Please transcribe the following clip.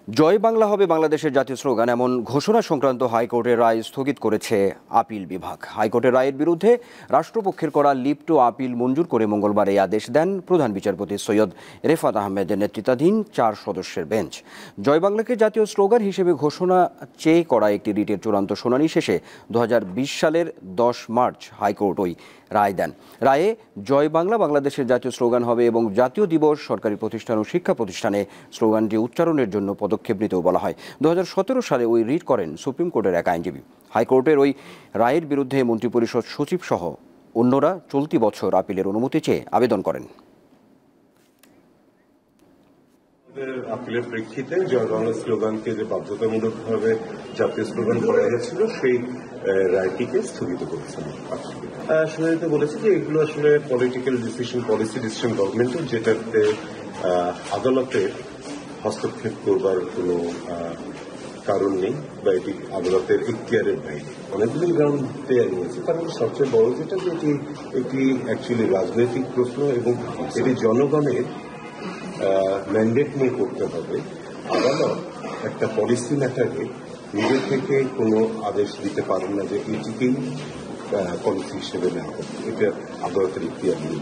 জয় বাংলা হবে বাংলাদেশের জাতীয় স্লোগান এমন ঘোষণা সংক্রান্ত হাইকোর্টের রায় স্থগিত করেছে আপিল বিভাগ। হাইকোর্টের রায়ের বিরুদ্ধে রাষ্ট্রপক্ষের করা লিপ্ট আপিল মঞ্জুর করে মঙ্গলবার এই আদেশ দেন প্রধান বিচারপতি সৈয়দ রেফাত আহমেদের নেতৃত্বাধীন 4 সদস্যের বেঞ্চ। জয় বাংলাকে জাতীয় স্লোগান হিসেবে ঘোষণা চেয়ে করা একটি রিটের চূড়ান্ত শুনানি শেষে 2020 সালের 10 মার্চ হাইকোর্ট ওই রায় দেন। রায়ে জয় বাংলা বাংলাদেশের জাতীয় স্লোগান হবে এবং জাতীয় দিবস, সরকারি প্রতিষ্ঠান ও শিক্ষা প্রতিষ্ঠানে স্লোগানটি উচ্চারণের জন্য পদক্ষেপ নিতেও বলা হয়। 2017 সালে ওই রিট করেন সুপ্রিম কোর্টের এক আইনজীবী। হাইকোর্টের ওই রায়ের বিরুদ্ধে মন্ত্রিপরিষদ সচিব সহ অন্যরা চলতি বছর আপিলের অনুমতি চেয়ে আবেদন করেন। আপিলের প্রেক্ষিতে জয় বাংলা স্লোগানকে যে বাধ্যতামূলকভাবে জাতীয় স্লোগান করা হয়েছিল সেই রায়টিকে স্থগিত করেছেন। শুনানিতে বলেছে যে এগুলো আসলে পলিটিক্যাল ডিসিশন, পলিসি ডিসিশন গভর্নমেন্টের, যেটাতে আদালতের হস্তক্ষেপ করবার কোনো কারণ নেই বা এটি আদালতের এখতিয়ারের বাইরে। অনেকগুলি গ্রাউন্ড দেওয়া রয়েছে, তার মধ্যে সবচেয়ে বড় যেটা যে এটি অ্যাকচুয়ালি রাজনৈতিক প্রশ্ন এবং এটি জনগণের ম্যান্ডেট নিয়ে করতে হবে। আদালত একটা পলিসি ম্যাটারে নিজে থেকে কোনো আদেশ দিতে পারেন না যে এটিকেই পলিসি হিসেবে নেওয়া হবে, এটা আদালতের ইখতিয়ার নেই।